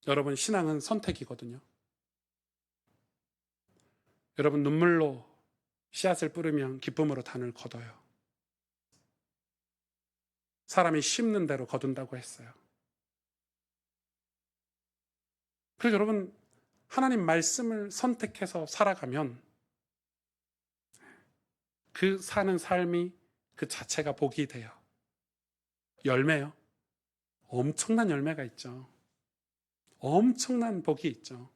여러분, 신앙은 선택이거든요. 여러분, 눈물로 씨앗을 뿌리면 기쁨으로 단을 거둬요. 사람이 심는 대로 거둔다고 했어요. 그래서 여러분, 하나님 말씀을 선택해서 살아가면 그 사는 삶이 그 자체가 복이 돼요. 열매요. 엄청난 열매가 있죠. 엄청난 복이 있죠.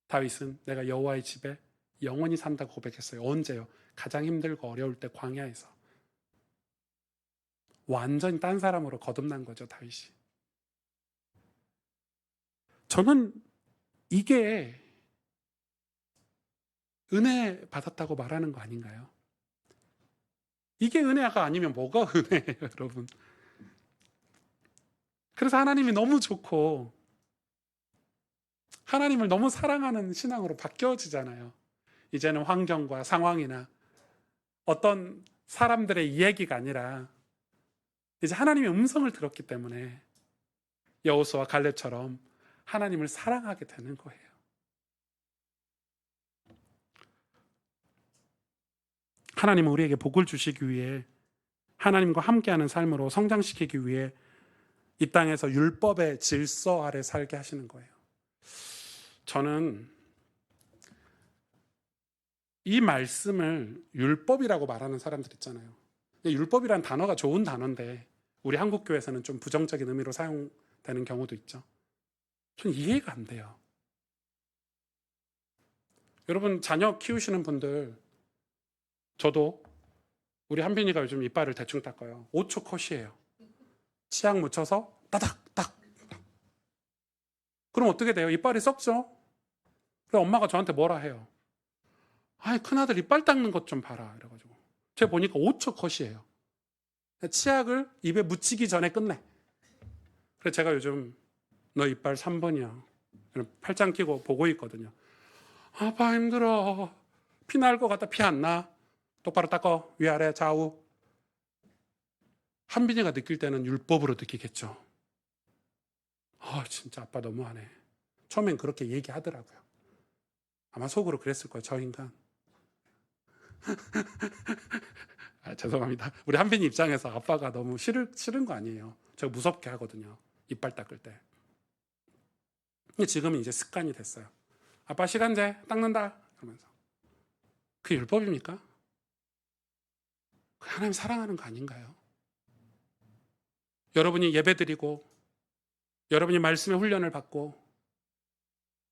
다윗은 내가 여호와의 집에 영원히 산다고 고백했어요. 언제요? 가장 힘들고 어려울 때, 광야에서. 완전히 딴 사람으로 거듭난 거죠, 다윗이. 저는 이게 은혜 받았다고 말하는 거 아닌가요? 이게 은혜가 아니면 뭐가 은혜예요, 여러분? 그래서 하나님이 너무 좋고 하나님을 너무 사랑하는 신앙으로 바뀌어지잖아요. 이제는 환경과 상황이나 어떤 사람들의 이야기가 아니라 이제 하나님의 음성을 들었기 때문에 여호수아와 갈렙처럼 하나님을 사랑하게 되는 거예요. 하나님은 우리에게 복을 주시기 위해, 하나님과 함께하는 삶으로 성장시키기 위해 이 땅에서 율법의 질서 아래 살게 하시는 거예요. 저는 이 말씀을 율법이라고 말하는 사람들 있잖아요. 율법이란 단어가 좋은 단어인데 우리 한국교회에서는 좀 부정적인 의미로 사용되는 경우도 있죠. 전 이해가 안 돼요. 여러분, 자녀 키우시는 분들, 저도 우리 한빈이가 요즘 이빨을 대충 닦아요. 5초 컷이에요. 치약 묻혀서 따닥딱. 그럼 어떻게 돼요? 이빨이 썩죠? 그래서 엄마가 저한테 뭐라 해요? 아이, 큰아들 이빨 닦는 것 좀 봐라. 이래가지고 제가 보니까 5초 컷이에요. 치약을 입에 묻히기 전에 끝내. 그래서 제가 요즘 너 이빨 3번이야. 팔짱 끼고 보고 있거든요. 아빠 힘들어. 피 날 것 같다. 피 안 나. 똑바로 닦어. 위아래 좌우. 한빈이가 느낄 때는 율법으로 느끼겠죠. 진짜 아빠 너무하네. 처음엔 그렇게 얘기하더라고요. 아마 속으로 그랬을 거예요. 저 인간. 죄송합니다. 우리 한빈이 입장에서 아빠가 너무 싫은 거 아니에요. 제가 무섭게 하거든요. 이빨 닦을 때. 근데 지금은 이제 습관이 됐어요. 아빠 시간제 닦는다. 그러면서. 그게 율법입니까? 하나님 사랑하는 거 아닌가요? 여러분이 예배드리고, 여러분이 말씀의 훈련을 받고,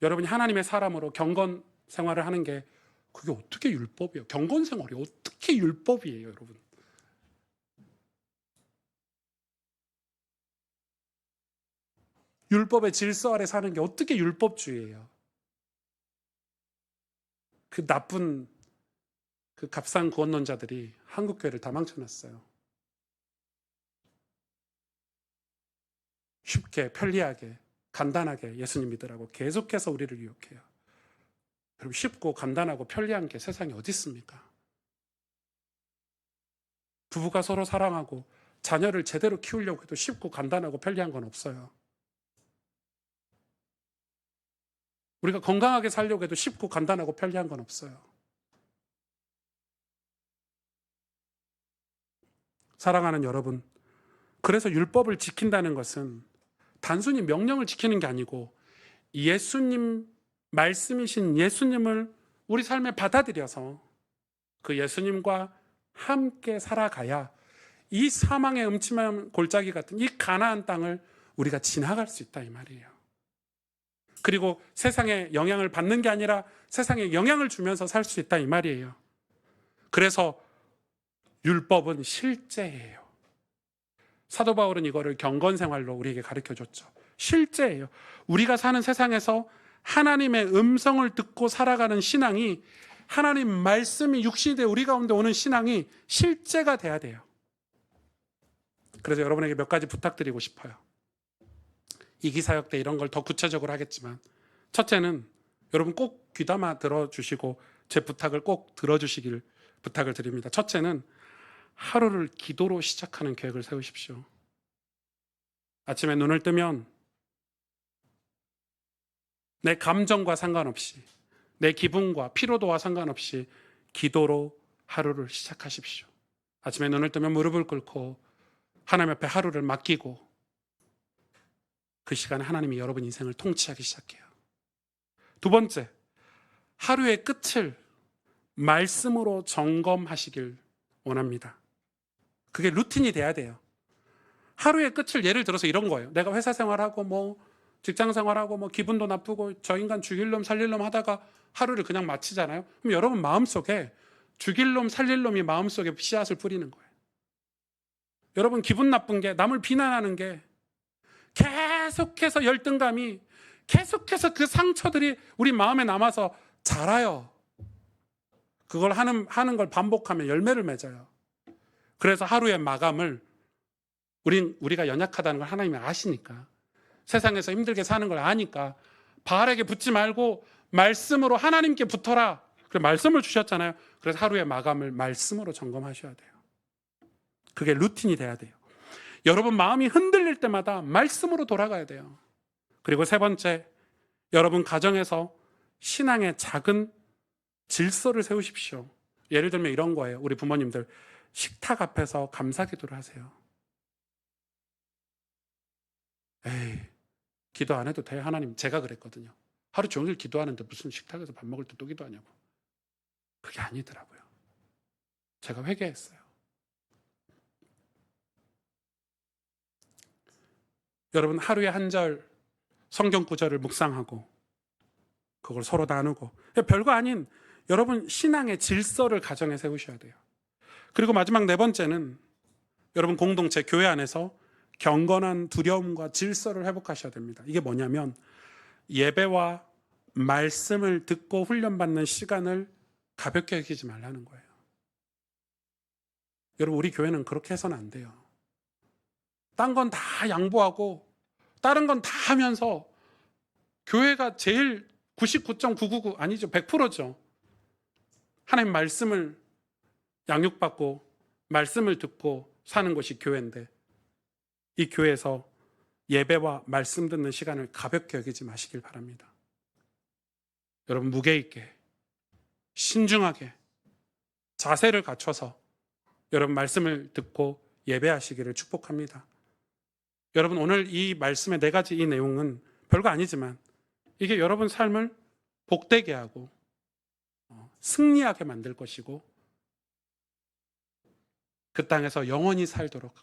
여러분이 하나님의 사람으로 경건 생활을 하는 게 그게 어떻게 율법이에요? 경건 생활이 어떻게 율법이에요, 여러분? 율법의 질서 아래 사는 게 어떻게 율법주의예요? 그 나쁜 그 값싼 구원론자들이 한국교회를 다 망쳐놨어요. 쉽게, 편리하게, 간단하게 예수님 믿으라고 계속해서 우리를 유혹해요. 여러분, 쉽고 간단하고 편리한 게 세상에 어디 있습니까? 부부가 서로 사랑하고 자녀를 제대로 키우려고 해도 쉽고 간단하고 편리한 건 없어요. 우리가 건강하게 살려고 해도 쉽고 간단하고 편리한 건 없어요. 사랑하는 여러분, 그래서 율법을 지킨다는 것은 단순히 명령을 지키는 게 아니고 예수님, 말씀이신 예수님을 우리 삶에 받아들여서 그 예수님과 함께 살아가야 이 사망의 음침한 골짜기 같은 이 가나안 땅을 우리가 지나갈 수 있다, 이 말이에요. 그리고 세상에 영향을 받는 게 아니라 세상에 영향을 주면서 살 수 있다, 이 말이에요. 그래서 율법은 실제예요. 사도 바울은 이거를 경건 생활로 우리에게 가르쳐 줬죠. 실제예요. 우리가 사는 세상에서 하나님의 음성을 듣고 살아가는 신앙이, 하나님 말씀이 육신이 되어 우리 가운데 오는 신앙이 실제가 돼야 돼요. 그래서 여러분에게 몇 가지 부탁드리고 싶어요. 이 기사역 때 이런 걸 더 구체적으로 하겠지만, 첫째는 여러분 꼭 귀담아 들어주시고 제 부탁을 꼭 들어주시길 부탁을 드립니다. 첫째는 하루를 기도로 시작하는 계획을 세우십시오. 아침에 눈을 뜨면 내 감정과 상관없이, 내 기분과 피로도와 상관없이 기도로 하루를 시작하십시오. 아침에 눈을 뜨면 무릎을 꿇고 하나님 앞에 하루를 맡기고 그 시간에 하나님이 여러분 인생을 통치하기 시작해요. 두 번째, 하루의 끝을 말씀으로 점검하시길 원합니다. 그게 루틴이 돼야 돼요. 하루의 끝을 예를 들어서 이런 거예요. 내가 회사 생활하고 뭐 직장 생활하고 뭐 기분도 나쁘고 저 인간 죽일 놈 살릴 놈 하다가 하루를 그냥 마치잖아요. 그럼 여러분 마음속에 죽일 놈 살릴 놈이 마음속에 씨앗을 뿌리는 거예요. 여러분 기분 나쁜 게, 남을 비난하는 게 계속해서 열등감이, 계속해서 그 상처들이 우리 마음에 남아서 자라요. 그걸 하는 걸 반복하면 열매를 맺어요. 그래서 하루의 마감을, 우리가 연약하다는 걸 하나님이 아시니까, 세상에서 힘들게 사는 걸 아니까 바알에게 붙지 말고 말씀으로 하나님께 붙어라. 그래서 말씀을 주셨잖아요. 그래서 하루의 마감을 말씀으로 점검하셔야 돼요. 그게 루틴이 돼야 돼요. 여러분 마음이 흔들릴 때마다 말씀으로 돌아가야 돼요. 그리고 세 번째, 여러분 가정에서 신앙의 작은 질서를 세우십시오. 예를 들면 이런 거예요. 우리 부모님들 식탁 앞에서 감사기도를 하세요. 에이, 기도 안 해도 돼 하나님. 제가 그랬거든요. 하루 종일 기도하는데 무슨 식탁에서 밥 먹을 때 또 기도하냐고. 그게 아니더라고요. 제가 회개했어요. 여러분 하루에 한 절 성경 구절을 묵상하고 그걸 서로 나누고, 별거 아닌 여러분 신앙의 질서를 가정에 세우셔야 돼요. 그리고 마지막 네 번째는 여러분 공동체, 교회 안에서 경건한 두려움과 질서를 회복하셔야 됩니다. 이게 뭐냐면 예배와 말씀을 듣고 훈련받는 시간을 가볍게 여기지 말라는 거예요. 여러분 우리 교회는 그렇게 해서는 안 돼요. 딴 건 다 양보하고 다른 건 다 하면서 교회가 제일 99.999 아니죠, 100%죠. 하나님 말씀을 양육받고 말씀을 듣고 사는 것이 교회인데, 이 교회에서 예배와 말씀 듣는 시간을 가볍게 여기지 마시길 바랍니다. 여러분 무게 있게 신중하게 자세를 갖춰서 여러분 말씀을 듣고 예배하시기를 축복합니다. 여러분 오늘 이 말씀의 네 가지 이 내용은 별거 아니지만 이게 여러분 삶을 복되게 하고 승리하게 만들 것이고 그 땅에서 영원히 살도록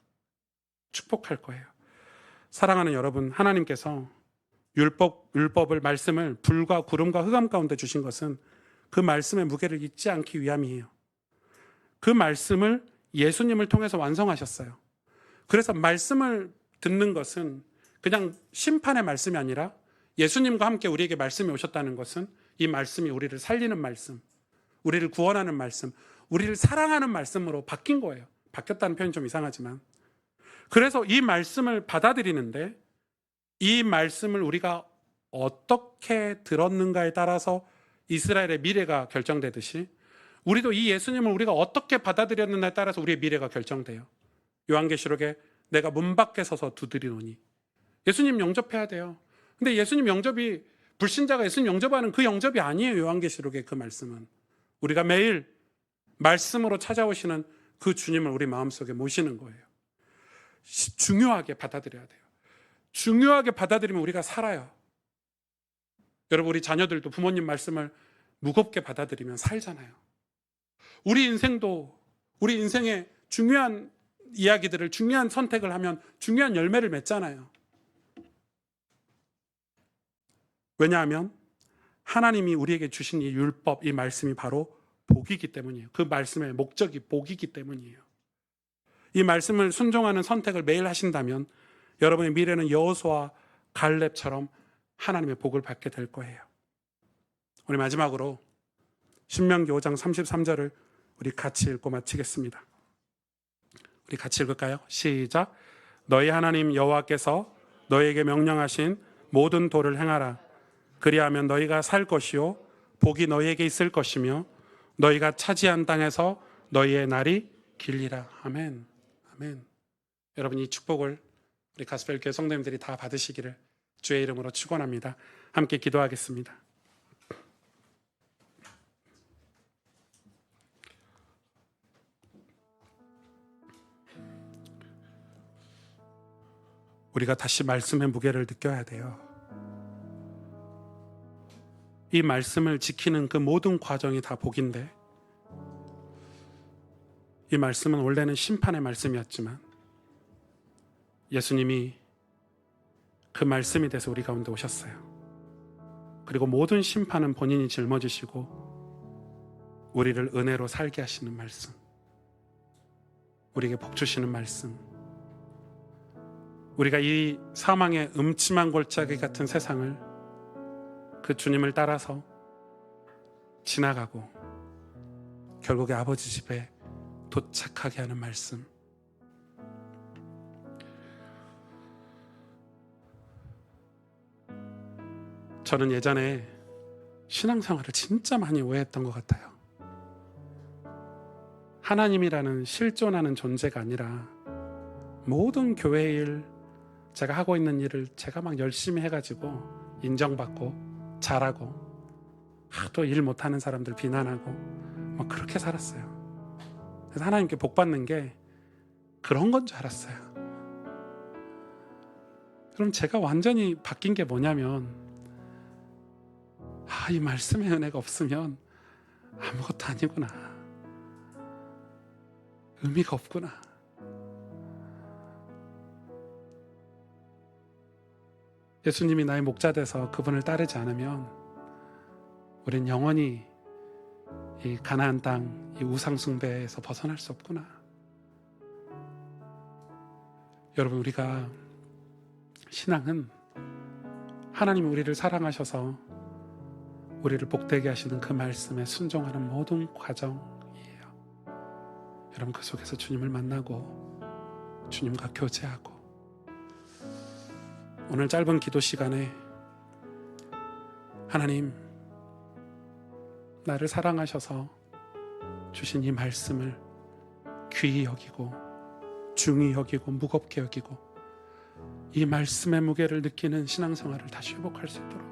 축복할 거예요. 사랑하는 여러분, 하나님께서 율법을, 말씀을 불과 구름과 흑암 가운데 주신 것은 그 말씀의 무게를 잊지 않기 위함이에요. 그 말씀을 예수님을 통해서 완성하셨어요. 그래서 말씀을 듣는 것은 그냥 심판의 말씀이 아니라 예수님과 함께 우리에게 말씀이 오셨다는 것은 이 말씀이 우리를 살리는 말씀, 우리를 구원하는 말씀, 우리를 사랑하는 말씀으로 바뀐 거예요. 바뀌었다는 표현이 좀 이상하지만, 그래서 이 말씀을 받아들이는데 이 말씀을 우리가 어떻게 들었는가에 따라서 이스라엘의 미래가 결정되듯이 우리도 이 예수님을 우리가 어떻게 받아들였느냐에 따라서 우리의 미래가 결정돼요. 요한계시록에 내가 문 밖에 서서 두드리노니, 예수님 영접해야 돼요. 근데 예수님 영접이, 불신자가 예수님 영접하는 그 영접이 아니에요. 요한계시록의 그 말씀은 우리가 매일 말씀으로 찾아오시는 그 주님을 우리 마음속에 모시는 거예요. 중요하게 받아들여야 돼요. 중요하게 받아들이면 우리가 살아요. 여러분 우리 자녀들도 부모님 말씀을 무겁게 받아들이면 살잖아요. 우리 인생도 우리 인생의 중요한 이야기들을, 중요한 선택을 하면 중요한 열매를 맺잖아요. 왜냐하면 하나님이 우리에게 주신 이 율법, 이 말씀이 바로 복이기 때문이에요. 그 말씀의 목적이 복이기 때문이에요. 이 말씀을 순종하는 선택을 매일 하신다면 여러분의 미래는 여호수아와 갈렙처럼 하나님의 복을 받게 될 거예요. 우리 마지막으로 신명기 5장 33절을 우리 같이 읽고 마치겠습니다. 우리 같이 읽을까요? 시작. 너희 하나님 여호와께서 너희에게 명령하신 모든 도를 행하라. 그리하면 너희가 살 것이요 복이 너희에게 있을 것이며 너희가 차지한 땅에서 너희의 날이 길리라. 아멘. 아멘. 여러분 이 축복을 우리 가스펠 교회 성도님들이 다 받으시기를 주의 이름으로 축원합니다. 함께 기도하겠습니다. 우리가 다시 말씀의 무게를 느껴야 돼요. 이 말씀을 지키는 그 모든 과정이 다 복인데, 이 말씀은 원래는 심판의 말씀이었지만 예수님이 그 말씀이 돼서 우리 가운데 오셨어요. 그리고 모든 심판은 본인이 짊어지시고 우리를 은혜로 살게 하시는 말씀, 우리에게 복 주시는 말씀, 우리가 이 사망의 음침한 골짜기 같은 세상을 그 주님을 따라서 지나가고 결국에 아버지 집에 도착하게 하는 말씀. 저는 예전에 신앙생활을 진짜 많이 오해했던 것 같아요. 하나님이라는 실존하는 존재가 아니라 모든 교회 일, 제가 하고 있는 일을 제가 막 열심히 해가지고 인정받고 잘하고 또 일 못하는 사람들 비난하고 막 그렇게 살았어요. 그래서 하나님께 복 받는 게 그런 건 줄 알았어요. 그럼 제가 완전히 바뀐 게 뭐냐면 이 말씀의 은혜가 없으면 아무것도 아니구나, 의미가 없구나. 예수님이 나의 목자 돼서 그분을 따르지 않으면 우린 영원히 이 가나안 땅, 이 우상 숭배에서 벗어날 수 없구나. 여러분, 우리가 신앙은 하나님이 우리를 사랑하셔서 우리를 복되게 하시는 그 말씀에 순종하는 모든 과정이에요. 여러분, 그 속에서 주님을 만나고 주님과 교제하고, 오늘 짧은 기도 시간에 하나님, 나를 사랑하셔서 주신 이 말씀을 귀히 여기고 중히 여기고 무겁게 여기고 이 말씀의 무게를 느끼는 신앙생활을 다시 회복할 수 있도록,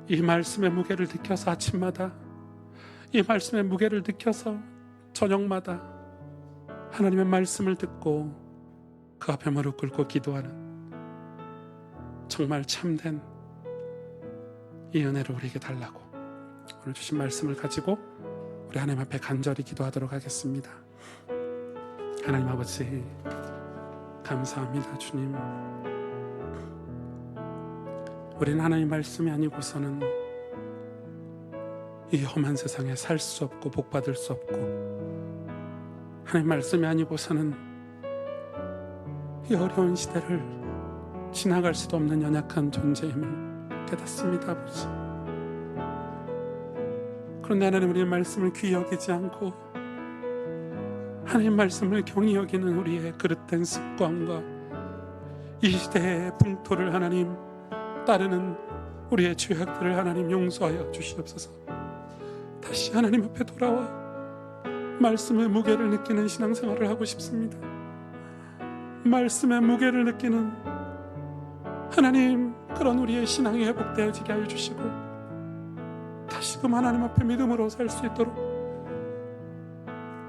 이 말씀의 무게를 느껴서 아침마다, 이 말씀의 무게를 느껴서 저녁마다 하나님의 말씀을 듣고 그 앞에 무릎 꿇고 기도하는 정말 참된 이 은혜를 우리에게 달라고 오늘 주신 말씀을 가지고 우리 하나님 앞에 간절히 기도하도록 하겠습니다. 하나님 아버지, 감사합니다. 주님, 우리는 하나님 말씀이 아니고서는 이 험한 세상에 살 수 없고 복받을 수 없고, 하나님 말씀이 아니고서는 이 어려운 시대를 지나갈 수도 없는 연약한 존재임을 깨닫습니다. 아버지, 그런데 하나님, 우리의 말씀을 귀히 여기지 않고 하나님 말씀을 경히 여기는 우리의 그릇된 습관과 이 시대의 풍토를 하나님 따르는 우리의 죄악들을 하나님 용서하여 주시옵소서. 다시 하나님 앞에 돌아와 말씀의 무게를 느끼는 신앙생활을 하고 싶습니다. 말씀의 무게를 느끼는 하나님, 그런 우리의 신앙이 회복되어지게 하여 주시고 다시금 하나님 앞에 믿음으로 살 수 있도록,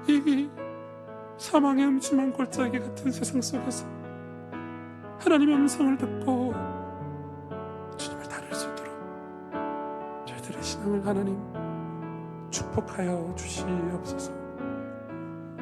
이 사망의 음침한 골짜기 같은 세상 속에서 하나님의 음성을 듣고 주님을 따를 수 있도록 저희들의 신앙을 하나님 축복하여 주시옵소서.